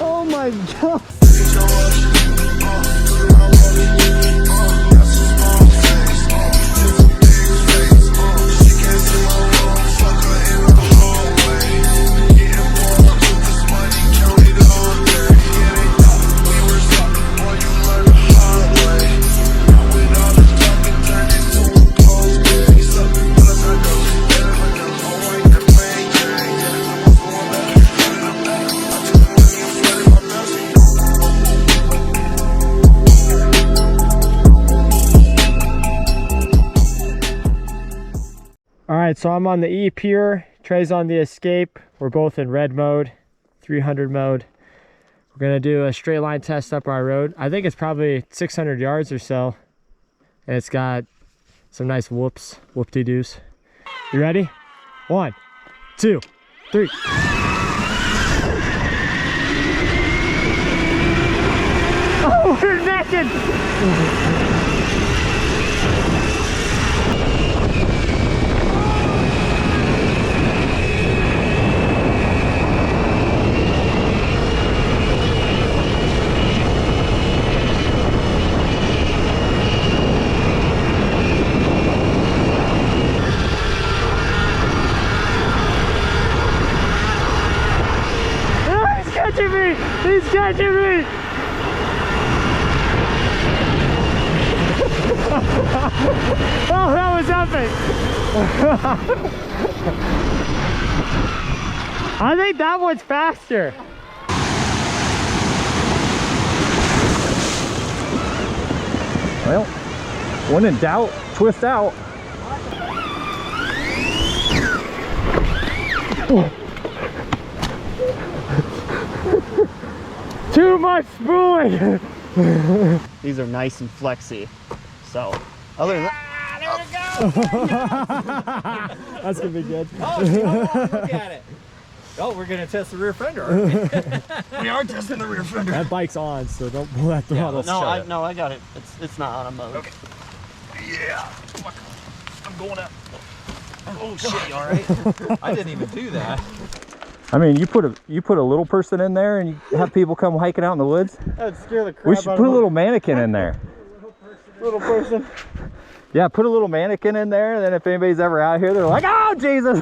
Oh my God. Alright, so I'm on the Epure, Trey's on the Escape. We're both in red mode, 300 mode. We're gonna do a straight line test up our road. I think it's probably 600 yards or so. And it's got some nice whoop-de-doos. You ready? 1, 2, 3. Oh, we're naked! He's catching me! Oh, that was epic! I think that one's faster. Well, when in doubt, twist out. Too much spooling! These are nice and flexy. So, other than that... That's gonna be good. Oh, look at it. Oh, we're gonna test the rear fender, aren't we? We are testing the rear fender. That bike's on, so don't pull that throttle. Yeah, no, I got it. It's not on a mode. Okay. Yeah. I'm going up. Oh shit, you alright? I didn't even do that. I mean, you put a little person in there and you have people come hiking out in the woods. That'd scare the crap We should put a little mannequin in there. Little person. Yeah, put a little mannequin in there, and then if anybody's ever out here, they're like, oh, Jesus!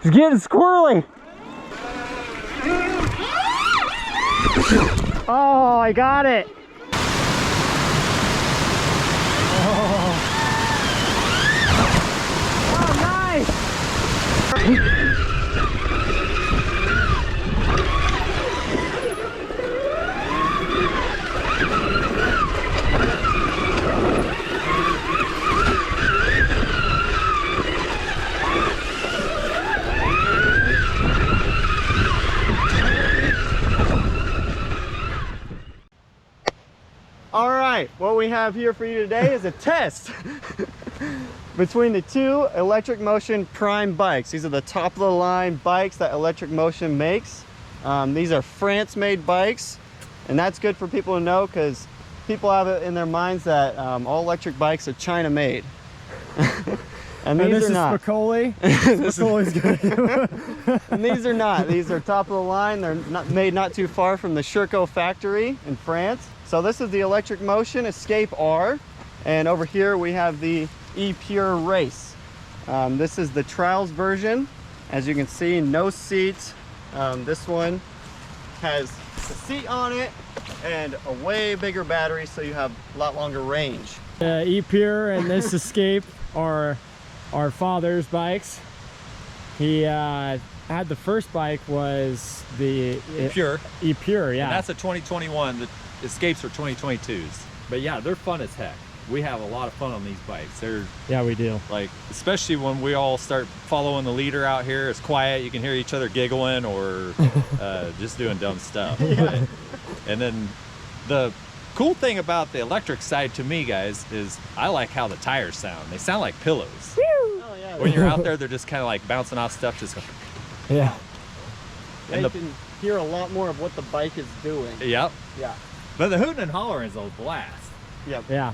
It's getting squirrely. Oh, I got it. Oh, nice. All right, what we have here for you today is a test between the two Electric Motion Prime bikes. These are the top of the line bikes that Electric Motion makes. These are France-made bikes, and that's good for people to know because people have it in their minds that all electric bikes are China-made. And these are not. Spicoli. Spicoli's good. And these are not. These are top of the line. They're made not too far from the Sherco factory in France. So this is the Electric Motion Escape R, and over here we have the Epure Race. This is the trials version. As you can see, no seats. This one has a seat on it and a way bigger battery, so you have a lot longer range. Epure and this Escape are our father's bikes. He had the first bike was the Epure. Epure, yeah. And that's a 2021. The Escapes are 2022s. But yeah, they're fun as heck. We have a lot of fun on these bikes. They're Yeah, we do. like, especially when we all start following the leader out here. It's quiet. You can hear each other giggling or just doing dumb stuff. Yeah. And then the cool thing about the electric side to me, guys, is I like how the tires sound. They sound like pillows. Oh, yeah. When you're out there, they're just kind of like bouncing off stuff. Just going, Yeah. And you can hear a lot more of what the bike is doing. yep. Yeah. But the hooting and hollering is a blast. Yep. Yeah.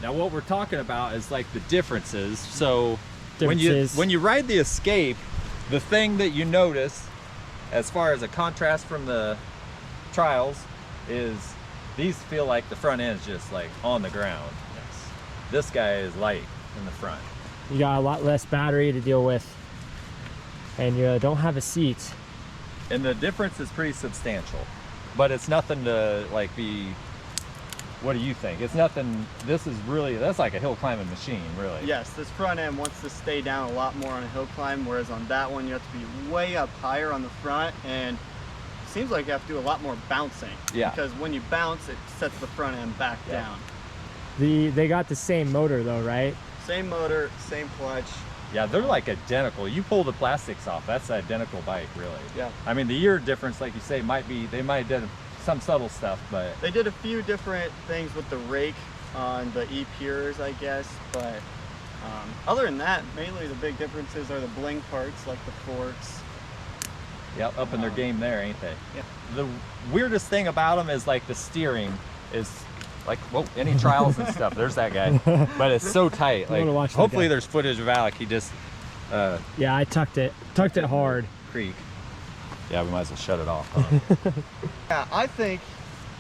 Now what we're talking about is like the differences. So Differences. when you ride the Escape, the thing that you notice as far as a contrast from the trials is these feel like the front end's just like on the ground. Yes. This guy is light in the front. You got a lot less battery to deal with, and you don't have a seat. And the difference is pretty substantial, but it's nothing to like be, what do you think? It's nothing, this is really, that's like a hill climbing machine, really. Yes, this front end wants to stay down a lot more on a hill climb, whereas on that one you have to be way up higher on the front, and it seems like you have to do a lot more bouncing. Yeah. Because when you bounce, it sets the front end back down. They got the same motor though, right? Same motor, same clutch. Yeah, they're like identical. You pull the plastics off, that's an identical bike, really. Yeah. I mean, the year difference, like you say, might be, they might have done some subtle stuff, but They did a few different things with the rake on the Epures, I guess, but other than that, mainly the big differences are the bling parts, like the forks. yeah, up in their game there, ain't they? Yeah. The weirdest thing about them is like the steering is like, whoa, any trials and stuff, there's that guy. But it's so tight. I wanna Like, watch that hopefully guy. there's footage of Alec. He just Yeah, I tucked it hard. creak. Yeah, we might as well shut it off. Huh? Yeah, I think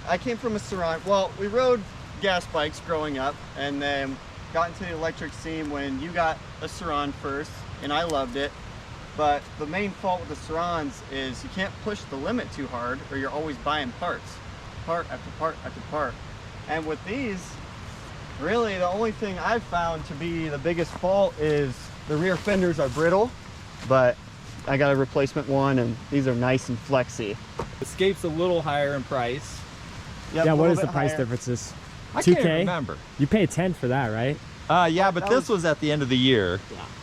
I came from a Saran. Well, we rode gas bikes growing up, and then got into the electric scene when you got a Saran first, and I loved it. But the main fault with the Sarans is you can't push the limit too hard, or you're always buying parts, part after part after part. And with these, really the only thing I've found to be the biggest fault is the rear fenders are brittle, but I got a replacement one, and these are nice and flexy. Escape's a little higher in price. Yep, Yeah, a what little is the bit price higher. differences? I 2K? can't remember. You pay 10 for that, right? Yeah, but That this was at the end of the year.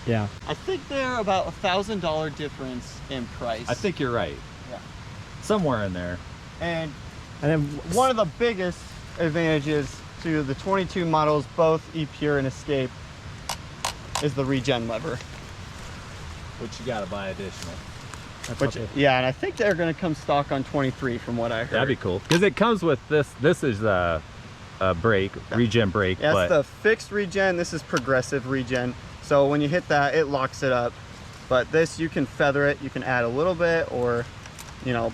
Yeah. I think they're about $1,000 difference in price. I think you're right. Yeah. Somewhere in there. And And then one of the biggest advantages to the 22 models, both Epure and Escape, is the regen lever. Which you gotta buy additional. that's Which, okay. yeah, and I think they're going to come stock on 23 from what I heard. That'd be cool. Because it comes with this. This is the brake, regen brake. Yeah, but it's the fixed regen. This is progressive regen. So when you hit that, it locks it up. But this, you can feather it. You can add a little bit, or, you know,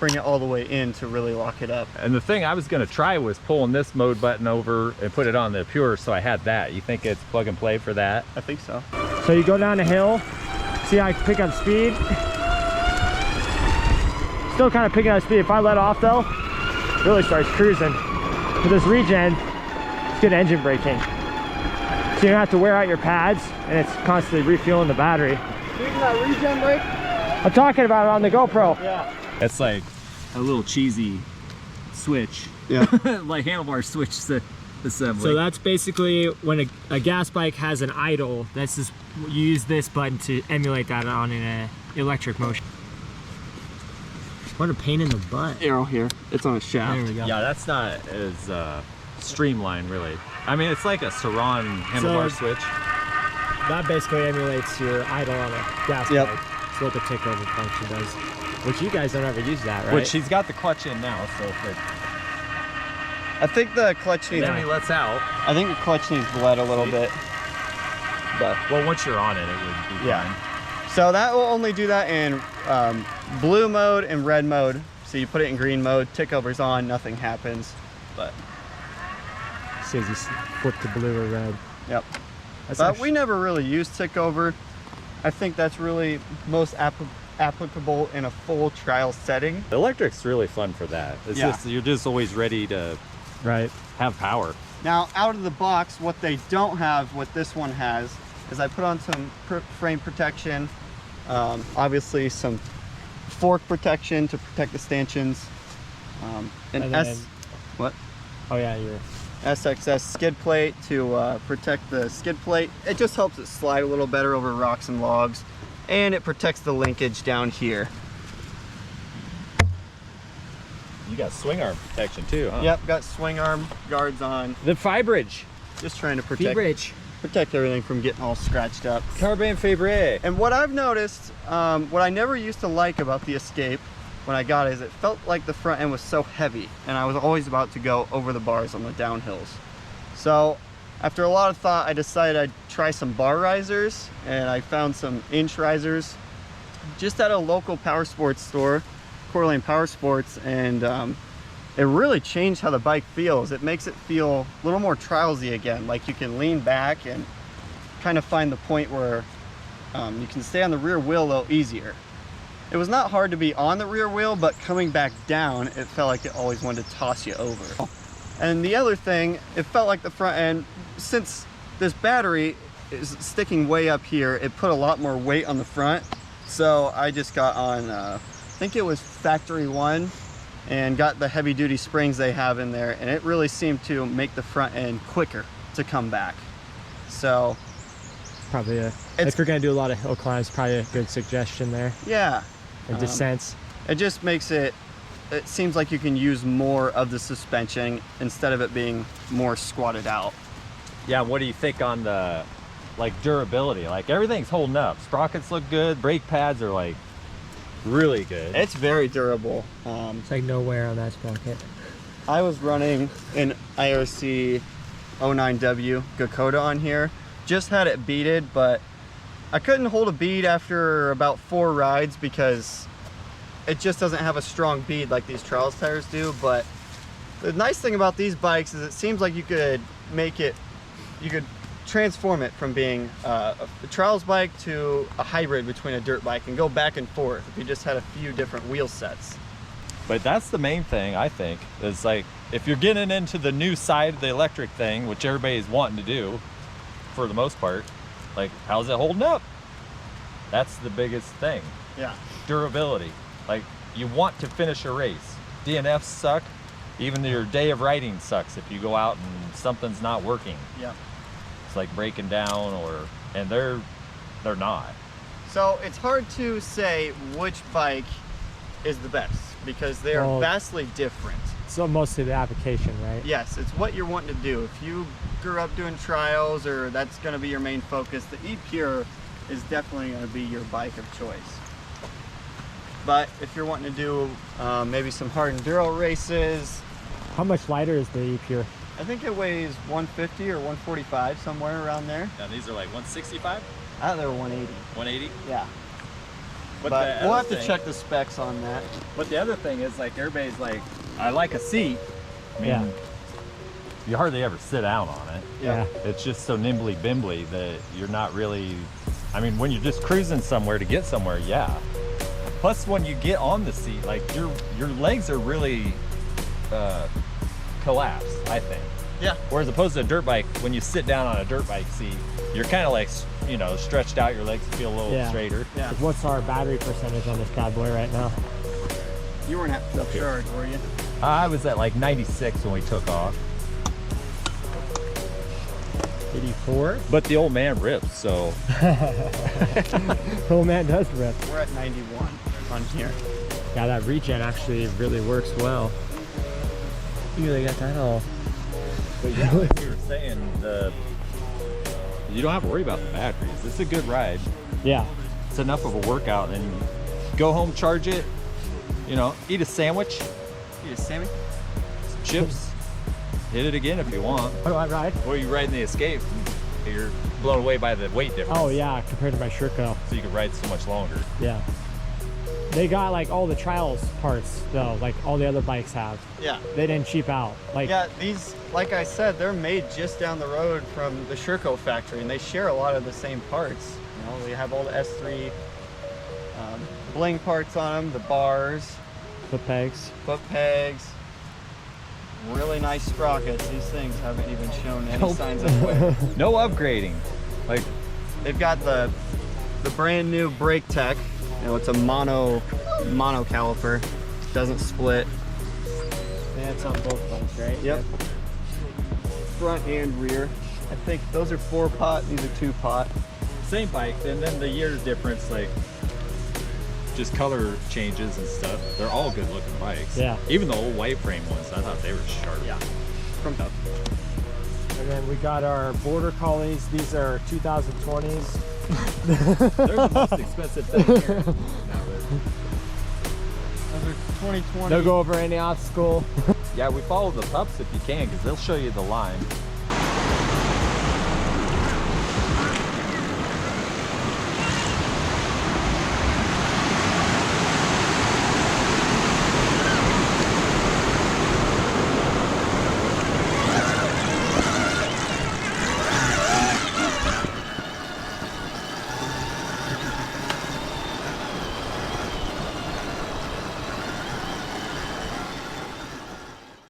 bring it all the way in to really lock it up. and the thing I was gonna try was pulling this mode button over and put it on the Pure, so I had that. You think it's plug and play for that? I think so. So you go down a hill, see how I can pick up speed. Still kind of picking up speed. If I let off though, it really starts cruising. With this regen, it's good engine braking. So you don't have to wear out your pads, and it's constantly refueling the battery. Speaking of that regen brake? I'm talking about it on the GoPro. Yeah. It's like a little cheesy switch. Yeah. Like handlebar switch assembly. So that's basically when a gas bike has an idle, that's just, you use this button to emulate that on an electric motion. What a pain in the butt. Arrow here. It's on a shaft. There we go. yeah, that's not as streamlined, really. I mean, it's like a Saran handlebar So- switch. That basically emulates your idle on a gas Yep. bike. It's what the takeover function does. Which you guys don't ever use that, right? Which he's got the clutch in now, so if it, I think the clutch needs. then he lets out. I think the clutch needs bled a little bit. But Well, once you're on it, it would be yeah. fine. So that will only do that in blue mode and red mode. So you put it in green mode, tick over's on, nothing happens. But says you flip to blue or red. yep. That's But actually- we never really used tick over. I think that's really most applicable in a full trial setting. The electric's really fun for that. It's Yeah. just, you're just always ready to right. have power. Now, out of the box, what they don't have, what this one has, is I put on some frame protection, obviously some fork protection to protect the stanchions, And then- what? Oh yeah, your SXS skid plate to protect the skid plate. It just helps it slide a little better over rocks and logs, and it protects the linkage down here. You got swing arm protection too, huh? Yep, got swing arm guards on. The Fibridge. Just trying to protect Fibridge. everything from getting all scratched up. Carbon Fabric. And what I've noticed, what I never used to like about the Escape when I got it is it felt like the front end was so heavy, and I was always about to go over the bars on the downhills. So after a lot of thought, I decided I'd try some bar risers, and I found some inch risers just at a local power sports store, Coeur d'Alene Power Sports, and it really changed how the bike feels. It makes it feel a little more trialsy again, like you can lean back and kind of find the point where you can stay on the rear wheel a little easier. It was not hard to be on the rear wheel, but coming back down, it felt like it always wanted to toss you over. And the other thing, it felt like the front end, since this battery is sticking way up here, it put a lot more weight on the front. So I just got on, I think it was Factory One, and got the heavy duty springs they have in there, and it really seemed to make the front end quicker to come back. So Probably if you're gonna do a lot of hill climbs, probably a good suggestion there. yeah, And descents. it just makes it seems like you can use more of the suspension instead of it being more squatted out. Yeah, what do you think on the like durability? Like everything's holding up. Sprockets look good. Brake pads are like really good. It's very durable. It's like no wear on that sprocket. I was running an IRC 09W Gakota on here. Just had it beaded, but I couldn't hold a bead after about 4 rides because it just doesn't have a strong bead like these Trials tires do. But the nice thing about these bikes is it seems like you could transform it from being a Trials bike to a hybrid between a dirt bike and go back and forth if you just had a few different wheel sets. But that's the main thing, I think, is like if you're getting into the new side of the electric thing, which everybody's wanting to do for the most part, like how's it holding up? That's the biggest thing. Yeah. Durability. Like you want to finish a race. DNFs suck. Even your day of riding sucks if you go out and something's not working. Yeah. It's like breaking down and they're not. So it's hard to say which bike is the best because they are Well, vastly different. So mostly the application, right? Yes, it's what you're wanting to do. If you grew up doing trials or that's going to be your main focus, the Epure is definitely going to be your bike of choice. But if you're wanting to do maybe some hard enduro races, How much lighter is the Epure? I think it weighs 150 or 145, somewhere around there. Now these are like 165, I thought they were 180. 180. Yeah. But, But the we'll other have to thing- check the specs on that. But the other thing is like everybody's like, I like a seat. I mean, Yeah. you hardly ever sit down on it. Yeah. It's just so nimbly bimbly that you're not really, I mean, when you're just cruising somewhere to get somewhere, yeah. Plus when you get on the seat, like your legs are really collapsed, I think. Yeah. Whereas opposed to a dirt bike, when you sit down on a dirt bike seat, you're kind of like, you know, stretched out, your legs feel a little Yeah. straighter. Yeah. What's our battery percentage on this bad boy right now? You weren't at full charge, were you? I was at like 96 when we took off. 84? But the old man rips, so Oh man, does rip. We're at 91 on here. Yeah, that regen actually really works well. You really got that all. but yeah, like you were saying, you don't have to worry about the batteries. It's a good ride. Yeah. It's enough of a workout, and go home, charge it, you know, eat a sandwich, You Sammy? some chips, hit it again if you want. What do I ride? Or you ride in the Escape, you're blown away by the weight difference. Oh yeah, compared to my Sherco. So you can ride so much longer. Yeah. They got like all the trials parts though, like all the other bikes have. Yeah. They didn't cheap out. Like Yeah, these, like I said, they're made just down the road from the Sherco factory, and they share a lot of the same parts. You know, they have all the S3 bling parts on them, the bars, foot pegs. foot pegs. Really nice sprockets. These things haven't even shown any signs of wear. No upgrading. Like, They've got the brand new brake tech. You know, it's a mono caliper. Doesn't split. That's on both bikes, right? Yep. Front and rear. I think those are 4-pot. These are 2-pot. same bike, and then the year difference, like just color changes and stuff. They're all good looking bikes. Yeah. Even the old white frame ones, I thought they were sharp. Yeah. From And then we got our Border Collies. These are 2020s. They're the most expensive thing here. Those are 2020. They'll go over any obstacle. Yeah, we follow the pups if you can, because they'll show you the line.